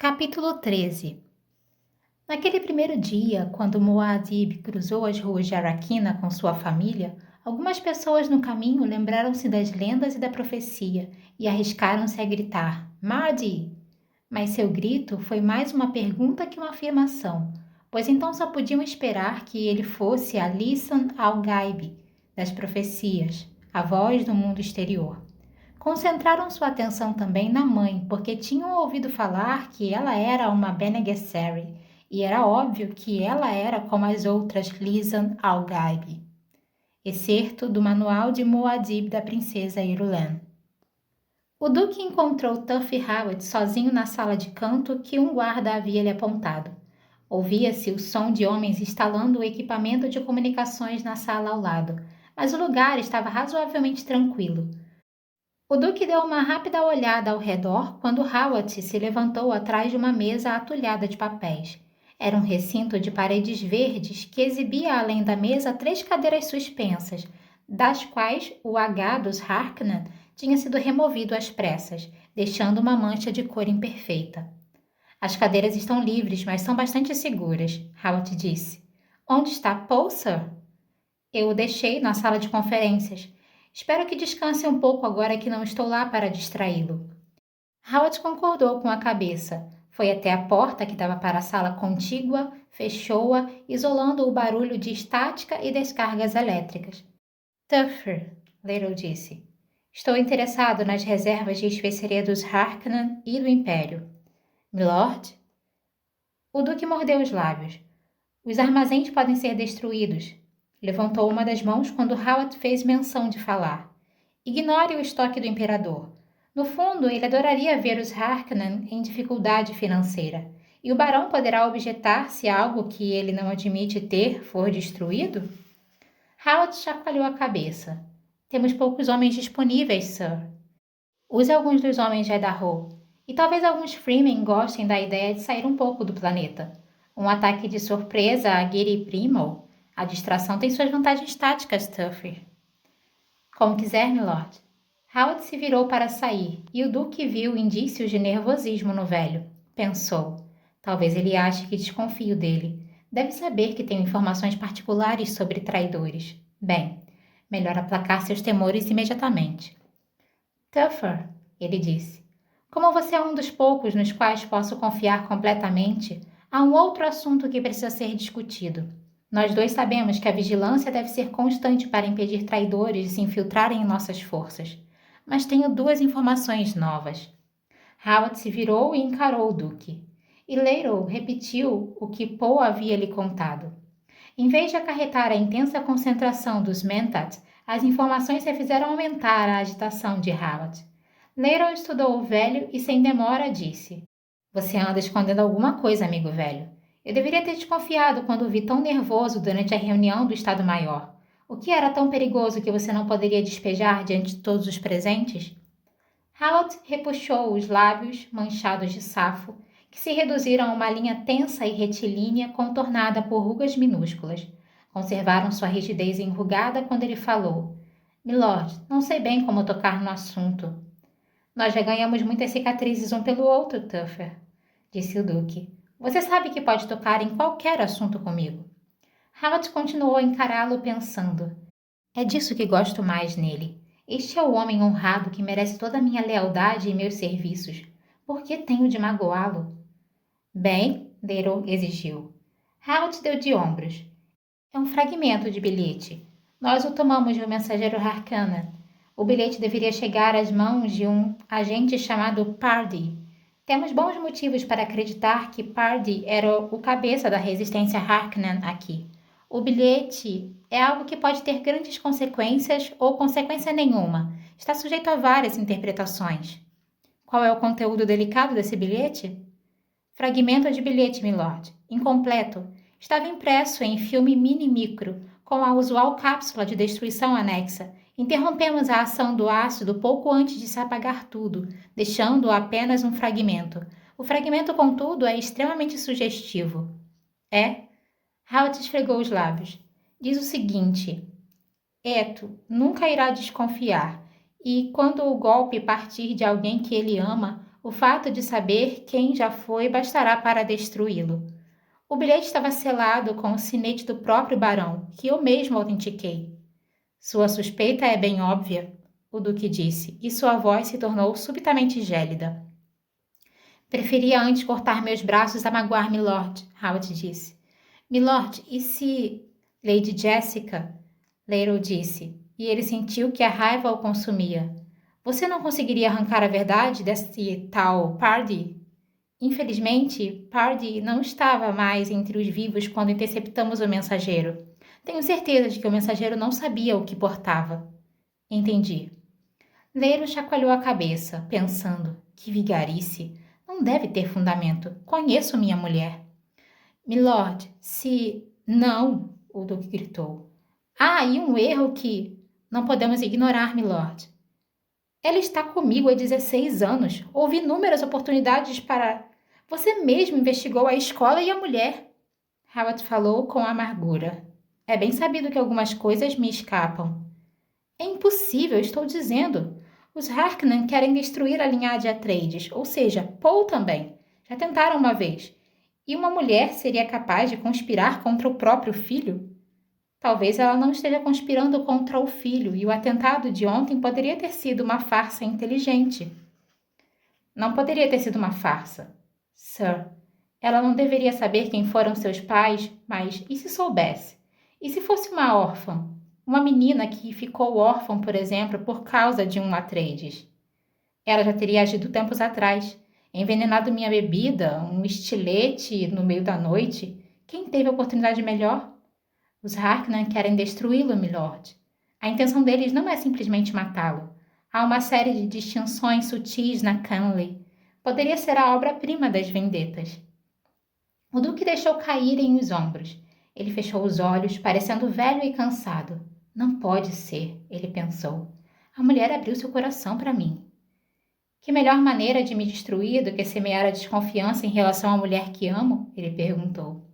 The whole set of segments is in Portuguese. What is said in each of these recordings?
Capítulo 13. Naquele primeiro dia, quando Muad'Dib cruzou as ruas de Arrakina com sua família, algumas pessoas no caminho lembraram-se das lendas e da profecia e arriscaram-se a gritar Mardi! Mas seu grito foi mais uma pergunta que uma afirmação, pois então só podiam esperar que ele fosse a Lisan al-Gaib das profecias, a voz do mundo exterior. Concentraram sua atenção também na mãe, porque tinham ouvido falar que ela era uma Bene Gesserit, e era óbvio que ela era como as outras Lisan al-Gaib. Excerto do Manual de Muad'Dib da Princesa Irulan. O Duque encontrou Tuff Hawat sozinho na sala de canto que um guarda havia lhe apontado. Ouvia-se o som de homens instalando o equipamento de comunicações na sala ao lado, mas o lugar estava razoavelmente tranquilo. O Duque deu uma rápida olhada ao redor quando Hawat se levantou atrás de uma mesa atulhada de papéis. Era um recinto de paredes verdes que exibia além da mesa 3 cadeiras suspensas, das quais o H dos Harkonnen tinha sido removido às pressas, deixando uma mancha de cor imperfeita. As cadeiras estão livres, mas são bastante seguras, Hawat disse. Onde está Paul, Sir? Eu o deixei na sala de conferências. Espero que descanse um pouco agora que não estou lá para distraí-lo. Hawat concordou com a cabeça. Foi até a porta que dava para a sala contígua, fechou-a, isolando o barulho de estática e descargas elétricas. Tuffer, Lerou disse. Estou interessado nas reservas de especiaria dos Harkonnen e do Império. Milord? O Duque mordeu os lábios. Os armazéns podem ser destruídos. Levantou uma das mãos quando Hawat fez menção de falar. Ignore o estoque do Imperador. No fundo, ele adoraria ver os Harkonnen em dificuldade financeira. E o Barão poderá objetar se algo que ele não admite ter for destruído? Hawat chacoalhou a cabeça. Temos poucos homens disponíveis, Sir. Use alguns dos homens de Edarro. E talvez alguns Freemen gostem da ideia de sair um pouco do planeta. Um ataque de surpresa a Giri Primo? A distração tem suas vantagens táticas, Tuffer. Como quiser, milord. Hawat se virou para sair, e o Duque viu indícios de nervosismo no velho. Pensou. Talvez ele ache que desconfio dele. Deve saber que tenho informações particulares sobre traidores. Bem, melhor aplacar seus temores imediatamente. Tuffer, ele disse. Como você é um dos poucos nos quais posso confiar completamente, há um outro assunto que precisa ser discutido. Nós dois sabemos que a vigilância deve ser constante para impedir traidores de se infiltrarem em nossas forças. Mas tenho 2 informações novas. Hawat se virou e encarou o Duque. E Lerou repetiu o que Paul havia lhe contado. Em vez de acarretar a intensa concentração dos Mentat, as informações se fizeram aumentar a agitação de Hawat. Lerou estudou o velho e sem demora disse: Você anda escondendo alguma coisa, amigo velho. Eu deveria ter desconfiado quando o vi tão nervoso durante a reunião do Estado-Maior. O que era tão perigoso que você não poderia despejar diante de todos os presentes? Hawat repuxou os lábios manchados de safo, que se reduziram a uma linha tensa e retilínea contornada por rugas minúsculas. Conservaram sua rigidez enrugada quando ele falou. Milord, não sei bem como tocar no assunto. Nós já ganhamos muitas cicatrizes um pelo outro, Tuffer, disse o Duque. Você sabe que pode tocar em qualquer assunto comigo. Hawat continuou a encará-lo pensando. É disso que gosto mais nele. Este é o homem honrado que merece toda a minha lealdade e meus serviços. Por que tenho de magoá-lo? Bem, Lerou exigiu. Hawat deu de ombros. É um fragmento de bilhete. Nós o tomamos de um mensageiro Harkonnen. O bilhete deveria chegar às mãos de um agente chamado Pardee. Temos bons motivos para acreditar que Pardee era o cabeça da resistência Harkonnen aqui. O bilhete é algo que pode ter grandes consequências ou consequência nenhuma. Está sujeito a várias interpretações. Qual é o conteúdo delicado desse bilhete? Fragmento de bilhete, milord. Incompleto. Estava impresso em filme mini-micro, com a usual cápsula de destruição anexa. Interrompemos a ação do ácido pouco antes de se apagar tudo, deixando apenas um fragmento. O fragmento, contudo, é extremamente sugestivo. É? Hawat esfregou os lábios. Diz o seguinte. Eto nunca irá desconfiar, e quando o golpe partir de alguém que ele ama, O fato de saber quem já foi bastará para destruí-lo. O bilhete estava selado com o sinete do próprio barão, que eu mesmo autentiquei. Sua suspeita é bem óbvia, o duque disse, e sua voz se tornou subitamente gélida. Preferia antes cortar meus braços a magoar Milord, Howard disse. Milord, e se... Lady Jessica, Leiro disse, e ele sentiu que a raiva o consumia. Você não conseguiria arrancar a verdade desse tal Pardee? Infelizmente, Pardee não estava mais entre os vivos quando interceptamos o mensageiro. Tenho certeza de que o mensageiro não sabia o que portava. Entendi. Leiro chacoalhou a cabeça, pensando, que vigarice. Não deve ter fundamento. Conheço minha mulher. Milord, se... Não, o duque gritou. Há aí um erro que... Não podemos ignorar, milord. Ela está comigo há 16 anos. Houve inúmeras oportunidades para... Você mesmo investigou a escola e a mulher. Howard falou com amargura. É bem sabido que algumas coisas me escapam. É impossível, estou dizendo. Os Harkonnen querem destruir a linhagem Atreides, ou seja, Paul também. Já tentaram uma vez. E uma mulher seria capaz de conspirar contra o próprio filho? Talvez ela não esteja conspirando contra o filho e o atentado de ontem poderia ter sido uma farsa inteligente. Não poderia ter sido uma farsa. Sir, ela não deveria saber quem foram seus pais, mas e se soubesse? E se fosse uma órfã? Uma menina que ficou órfã, por exemplo, por causa de um Atreides? Ela já teria agido tempos atrás, envenenado minha bebida, um estilete no meio da noite. Quem teve a oportunidade melhor? Os Harkonnen querem destruí-lo, milord. A intenção deles não é simplesmente matá-lo. Há uma série de distinções sutis na Canley. Poderia ser a obra-prima das vendetas. O duque deixou caírem os ombros. Ele fechou os olhos, parecendo velho e cansado. Não pode ser, ele pensou. A mulher abriu seu coração para mim. Que melhor maneira de me destruir do que semear a desconfiança em relação à mulher que amo? Ele perguntou.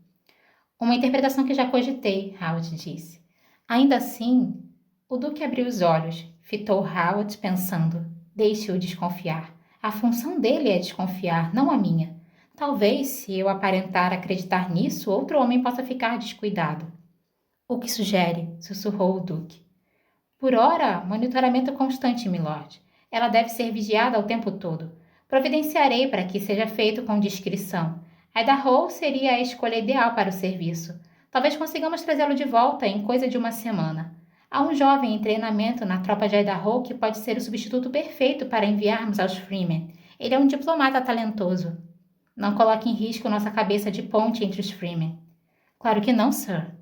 Uma interpretação que já cogitei, Howard disse. Ainda assim, o duque abriu os olhos, fitou Howard pensando. Deixe-o desconfiar. A função dele é desconfiar, não a minha. Talvez, se eu aparentar acreditar nisso, outro homem possa ficar descuidado. O que sugere? Sussurrou o duque. Por ora, monitoramento constante, milord. Ela deve ser vigiada o tempo todo. Providenciarei para que seja feito com discrição. Idaho seria a escolha ideal para o serviço. Talvez consigamos trazê-lo de volta em coisa de uma semana. Há um jovem em treinamento na tropa de Idaho que pode ser o substituto perfeito para enviarmos aos Freemen. Ele é um diplomata talentoso. Não coloque em risco nossa cabeça de ponte entre os Freemen. Claro que não, sir.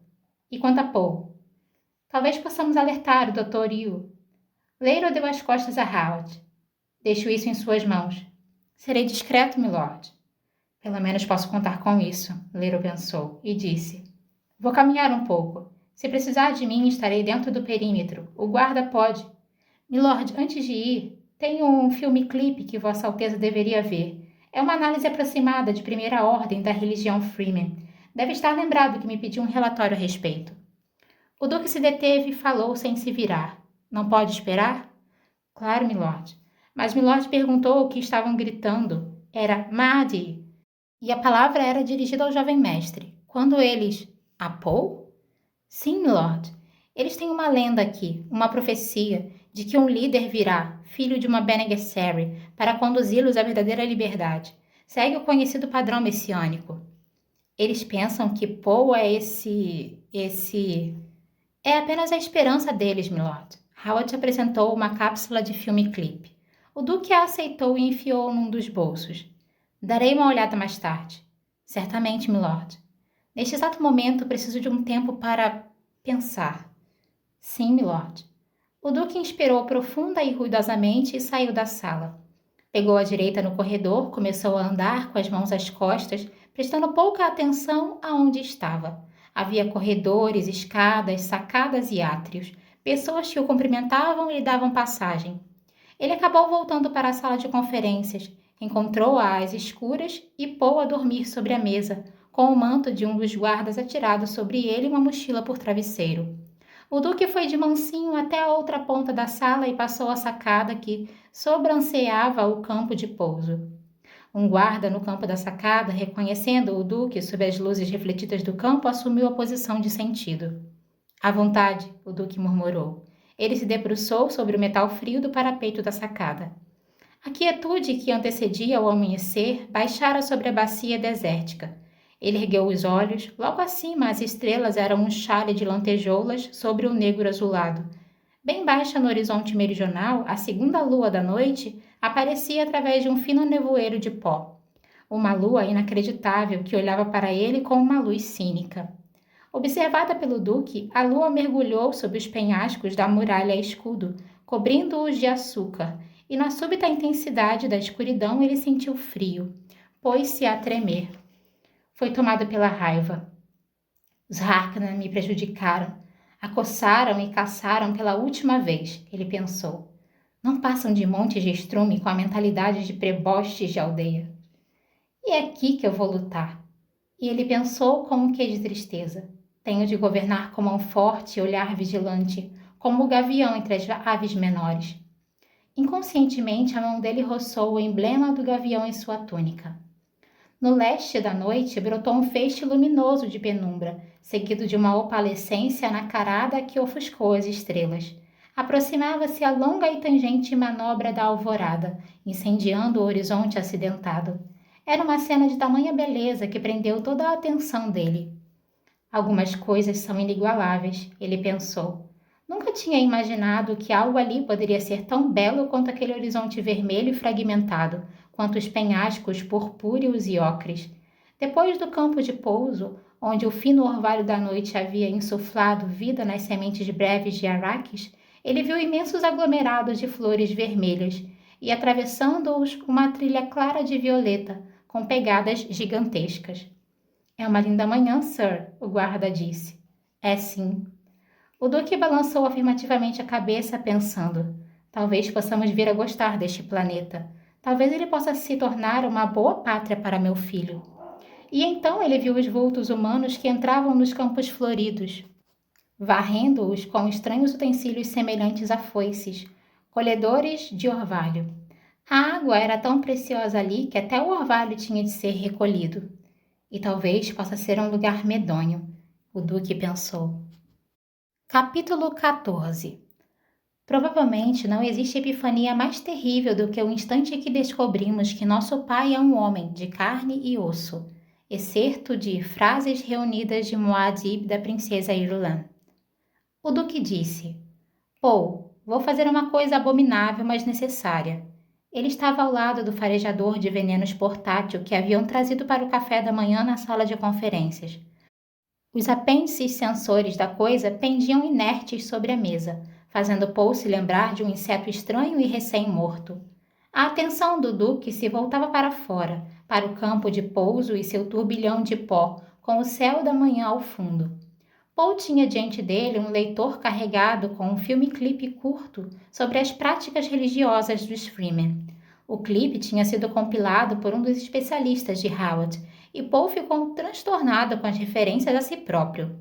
E quanto a Paul? Talvez possamos alertar o Dr. Yu. Leiro deu as costas a Howard. Deixo isso em suas mãos. Serei discreto, milord. Pelo menos posso contar com isso, Leiro pensou, e disse. Vou caminhar um pouco. Se precisar de mim, estarei dentro do perímetro. O guarda pode. Milord, antes de ir, tenho um filme-clipe que Vossa Alteza deveria ver. É uma análise aproximada de primeira ordem da religião Freeman. Deve estar lembrado que me pediu um relatório a respeito. O duque se deteve e falou sem se virar. Não pode esperar? Claro, milord. Mas milord perguntou o que estavam gritando. Era Mahdi. E a palavra era dirigida ao jovem mestre. Quando eles... A Paul? Sim, milord. Eles têm uma lenda aqui, uma profecia, de que um líder virá, filho de uma Bene Gesserit, para conduzi-los à verdadeira liberdade. Segue o conhecido padrão messiânico. Eles pensam que Paul é esse... É apenas a esperança deles, milord. Howard apresentou uma cápsula de filme-clipe. O duque a aceitou e enfiou num dos bolsos. Darei uma olhada mais tarde. Certamente, milord. Neste exato momento, preciso de um tempo para pensar. Sim, milord. O duque inspirou profunda e ruidosamente e saiu da sala. Pegou à direita no corredor, começou a andar com as mãos às costas, prestando pouca atenção aonde estava. Havia corredores, escadas, sacadas e átrios, pessoas que o cumprimentavam e lhe davam passagem. Ele acabou voltando para a sala de conferências, encontrou-a às escuras e pôs a dormir sobre a mesa, com o manto de um dos guardas atirado sobre ele e uma mochila por travesseiro. O duque foi de mansinho até a outra ponta da sala e passou a sacada que sobranceava o campo de pouso. Um guarda no campo da sacada, reconhecendo o duque sob as luzes refletidas do campo, assumiu a posição de sentido. À vontade, o duque murmurou. Ele se debruçou sobre o metal frio do parapeito da sacada. A quietude que antecedia o amanhecer baixara sobre a bacia desértica. Ele ergueu os olhos. Logo acima, as estrelas eram um chale de lantejoulas sobre o negro azulado. Bem baixa no horizonte meridional, a segunda lua da noite aparecia através de um fino nevoeiro de pó. Uma lua inacreditável que olhava para ele com uma luz cínica. Observada pelo duque, a lua mergulhou sob os penhascos da muralha escudo, cobrindo-os de açúcar, e na súbita intensidade da escuridão ele sentiu frio. Pôs-se a tremer. Foi tomado pela raiva. Os Harkonnen me prejudicaram. Acossaram e caçaram pela última vez, ele pensou. Não passam de montes de estrume com a mentalidade de prebostes de aldeia. E é aqui que eu vou lutar. E ele pensou com um quê de tristeza. Tenho de governar com mão forte e olhar vigilante, como o gavião entre as aves menores. Inconscientemente, a mão dele roçou o emblema do gavião em sua túnica. No leste da noite brotou um feixe luminoso de penumbra, seguido de uma opalescência nacarada que ofuscou as estrelas. Aproximava-se a longa e tangente manobra da alvorada, incendiando o horizonte acidentado. Era uma cena de tamanha beleza que prendeu toda a atenção dele. Algumas coisas são inigualáveis, ele pensou. Nunca tinha imaginado que algo ali poderia ser tão belo quanto aquele horizonte vermelho e fragmentado, quanto os penhascos purpúreos e ocres. Depois do campo de pouso, onde o fino orvalho da noite havia insuflado vida nas sementes breves de araques, ele viu imensos aglomerados de flores vermelhas e, atravessando-os, uma trilha clara de violeta, com pegadas gigantescas. É uma linda manhã, Sir, o guarda disse. É sim. O duque balançou afirmativamente a cabeça, pensando. Talvez possamos vir a gostar deste planeta. Talvez ele possa se tornar uma boa pátria para meu filho. E então ele viu os vultos humanos que entravam nos campos floridos, varrendo-os com estranhos utensílios semelhantes a foices, colhedores de orvalho. A água era tão preciosa ali que até o orvalho tinha de ser recolhido. E talvez possa ser um lugar medonho, o duque pensou. Capítulo 14. Provavelmente não existe epifania mais terrível do que o instante que descobrimos que nosso pai é um homem de carne e osso, excerto de Frases Reunidas de Muad'Dib da Princesa Irulan. O duque disse, Paul, vou fazer uma coisa abominável, mas necessária. Ele estava ao lado do farejador de venenos portátil que haviam trazido para o café da manhã na sala de conferências. Os apêndices sensores da coisa pendiam inertes sobre a mesa, fazendo Paul se lembrar de um inseto estranho e recém-morto. A atenção do duque se voltava para fora, para o campo de pouso e seu turbilhão de pó, com o céu da manhã ao fundo. Paul tinha diante dele um leitor carregado com um filme-clipe curto sobre as práticas religiosas dos Freemen. O clipe tinha sido compilado por um dos especialistas de Howard, e Paul ficou transtornado com as referências a si próprio.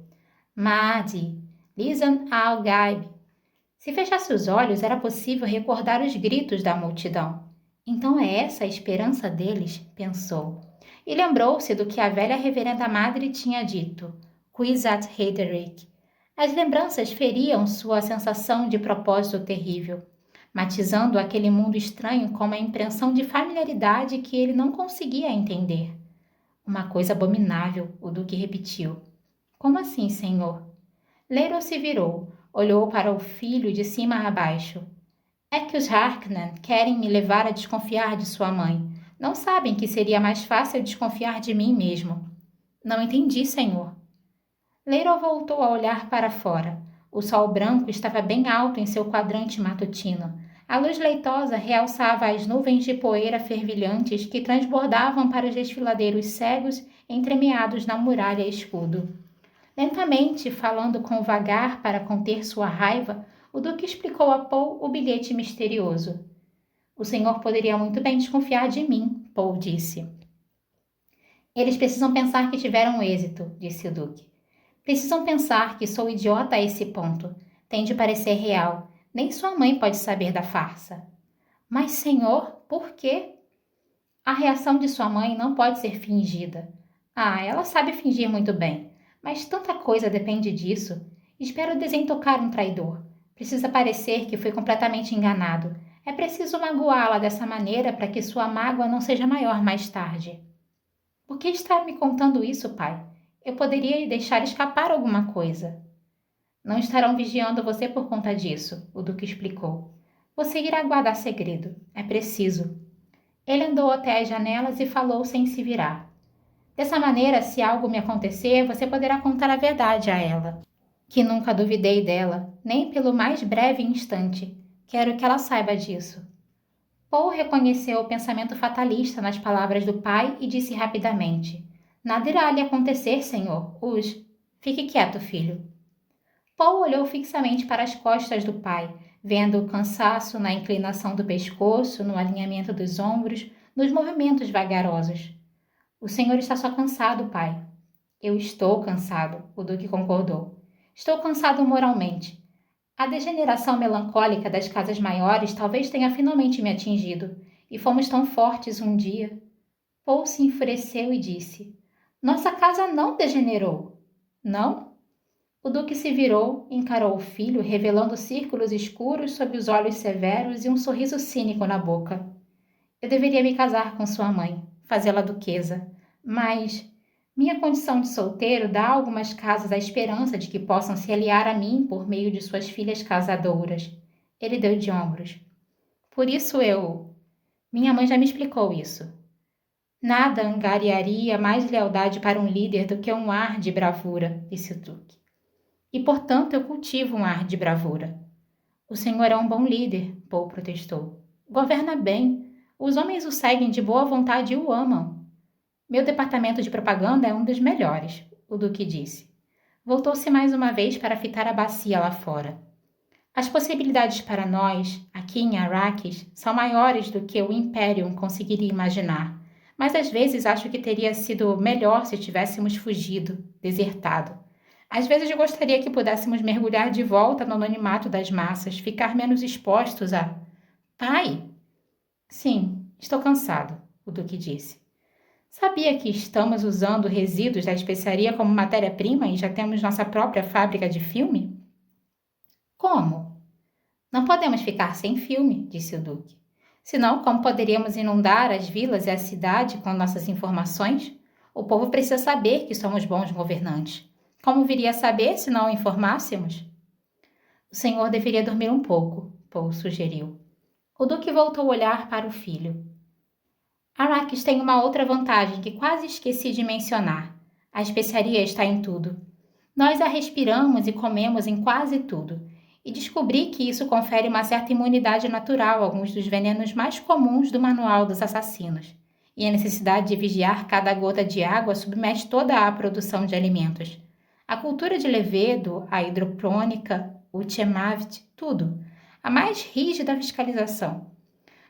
Mahdi, Lisan al-Gaib. Se fechasse os olhos, era possível recordar os gritos da multidão. Então é essa a esperança deles, pensou. E lembrou-se do que a velha reverenda madre tinha dito. Kwisatz Haderach. As lembranças feriam sua sensação de propósito terrível, matizando aquele mundo estranho com uma impressão de familiaridade que ele não conseguia entender. Uma coisa abominável, o duque repetiu. Como assim, senhor? Leiro se virou, olhou para o filho de cima a baixo. É que os Harkonnen querem me levar a desconfiar de sua mãe. Não sabem que seria mais fácil desconfiar de mim mesmo. Não entendi, senhor. Leiro voltou a olhar para fora. O sol branco estava bem alto em seu quadrante matutino. A luz leitosa realçava as nuvens de poeira fervilhantes que transbordavam para os desfiladeiros cegos entremeados na muralha escudo. Lentamente, falando com vagar para conter sua raiva, o duque explicou a Paul o bilhete misterioso. O senhor poderia muito bem desconfiar de mim, Paul disse. Eles precisam pensar que tiveram êxito, disse o duque. Precisam pensar que sou idiota a esse ponto. Tem de parecer real. Nem sua mãe pode saber da farsa. Mas, senhor, por quê? A reação de sua mãe não pode ser fingida. Ah, ela sabe fingir muito bem, mas tanta coisa depende disso. Espero desentocar um traidor. Precisa parecer que fui completamente enganado. É preciso magoá-la dessa maneira para que sua mágoa não seja maior mais tarde. Por que está me contando isso, pai? Eu poderia deixar escapar alguma coisa. Não estarão vigiando você por conta disso, o Duque explicou. Você irá guardar segredo. É preciso. Ele andou até as janelas e falou sem se virar. Dessa maneira, se algo me acontecer, você poderá contar a verdade a ela. Que nunca duvidei dela, nem pelo mais breve instante. Quero que ela saiba disso. Paul reconheceu o pensamento fatalista nas palavras do pai e disse rapidamente: Nada irá lhe acontecer, senhor. Fique quieto, filho. Paul olhou fixamente para as costas do pai, vendo o cansaço na inclinação do pescoço, no alinhamento dos ombros, nos movimentos vagarosos. O senhor está só cansado, pai. Eu estou cansado, o Duque concordou. Estou cansado moralmente. A degeneração melancólica das casas maiores talvez tenha finalmente me atingido, e fomos tão fortes um dia. Paul se enfureceu e disse: Nossa casa não degenerou. Não? O Duque se virou, encarou o filho, revelando círculos escuros sob os olhos severos e um sorriso cínico na boca. Eu deveria me casar com sua mãe, fazê-la duquesa, mas minha condição de solteiro dá a algumas casas a esperança de que possam se aliar a mim por meio de suas filhas casadouras. Ele deu de ombros. Por isso Minha mãe já me explicou isso. Nada angariaria mais lealdade para um líder do que um ar de bravura, disse o Duque. E, portanto, eu cultivo um ar de bravura. O senhor é um bom líder, Paul protestou. Governa bem. Os homens o seguem de boa vontade e o amam. Meu departamento de propaganda é um dos melhores, o Duque disse. Voltou-se mais uma vez para fitar a bacia lá fora. As possibilidades para nós, aqui em Arrakis, são maiores do que o Imperium conseguiria imaginar, mas às vezes acho que teria sido melhor se tivéssemos fugido, desertado. Às vezes gostaria que pudéssemos mergulhar de volta no anonimato das massas, ficar menos expostos a... Pai! Sim, estou cansado, o Duque disse. Sabia que estamos usando resíduos da especiaria como matéria-prima e já temos nossa própria fábrica de filme? Como? Não podemos ficar sem filme, disse o Duque. Senão, como poderíamos inundar as vilas e a cidade com nossas informações? O povo precisa saber que somos bons governantes. Como viria a saber se não o informássemos? O senhor deveria dormir um pouco, Paul sugeriu. O Duque voltou a olhar para o filho. Arrakis tem uma outra vantagem que quase esqueci de mencionar. A especiaria está em tudo. Nós a respiramos e comemos em quase tudo. E descobri que isso confere uma certa imunidade natural a alguns dos venenos mais comuns do Manual dos Assassinos. E a necessidade de vigiar cada gota de água submete toda a produção de alimentos. A cultura de levedo, a hidropônica, o Tchemavt, tudo. A mais rígida fiscalização.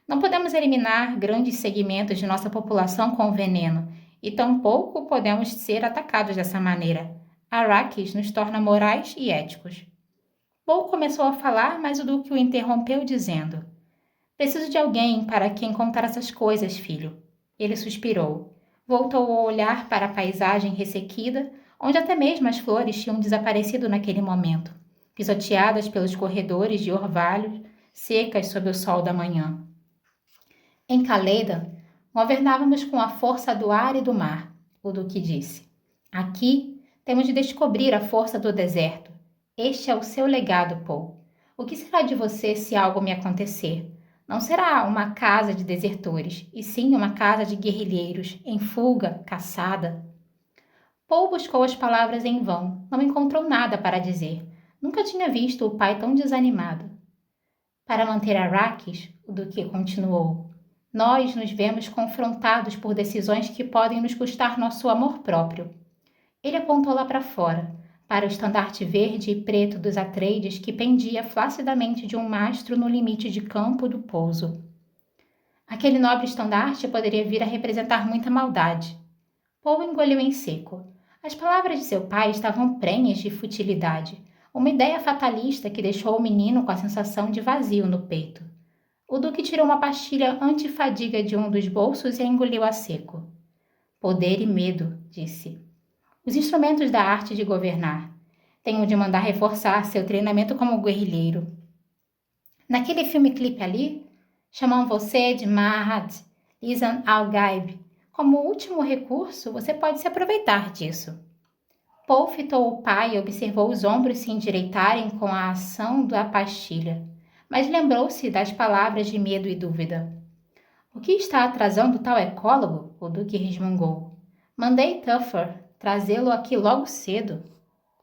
Não podemos eliminar grandes segmentos de nossa população com o veneno, e tampouco podemos ser atacados dessa maneira. Arrakis nos torna morais e éticos. Paul começou a falar, mas o Duque o interrompeu dizendo: Preciso de alguém para quem contar essas coisas, filho. Ele suspirou. Voltou a olhar para a paisagem ressequida, onde até mesmo as flores tinham desaparecido naquele momento, pisoteadas pelos corredores de orvalho, secas sob o sol da manhã. Em Caleidan, governávamos com a força do ar e do mar, o Duque disse. Aqui, temos de descobrir a força do deserto. Este é o seu legado, Paul. O que será de você se algo me acontecer? Não será uma casa de desertores, e sim uma casa de guerrilheiros, em fuga, caçada. Paul buscou as palavras em vão, não encontrou nada para dizer. Nunca tinha visto o pai tão desanimado. Para manter Arrakis, o Duque continuou, nós nos vemos confrontados por decisões que podem nos custar nosso amor próprio. Ele apontou lá para fora, para o estandarte verde e preto dos Atreides que pendia flaccidamente de um mastro no limite de campo do pouso. Aquele nobre estandarte poderia vir a representar muita maldade. Paul engoliu em seco. As palavras de seu pai estavam prenhas de futilidade, uma ideia fatalista que deixou o menino com a sensação de vazio no peito. O Duque tirou uma pastilha antifadiga de um dos bolsos e a engoliu a seco. Poder e medo, disse. Os instrumentos da arte de governar. Tenho de mandar reforçar seu treinamento como guerrilheiro. Naquele filme-clipe ali, chamam você de Mahat Lisan Al-Gaib. Como último recurso, você pode se aproveitar disso. Paul fitou o pai e observou os ombros se endireitarem com a ação da pastilha, mas lembrou-se das palavras de medo e dúvida. O que está atrasando tal ecólogo? O Duque resmungou. Mandei Tuffer trazê-lo aqui logo cedo.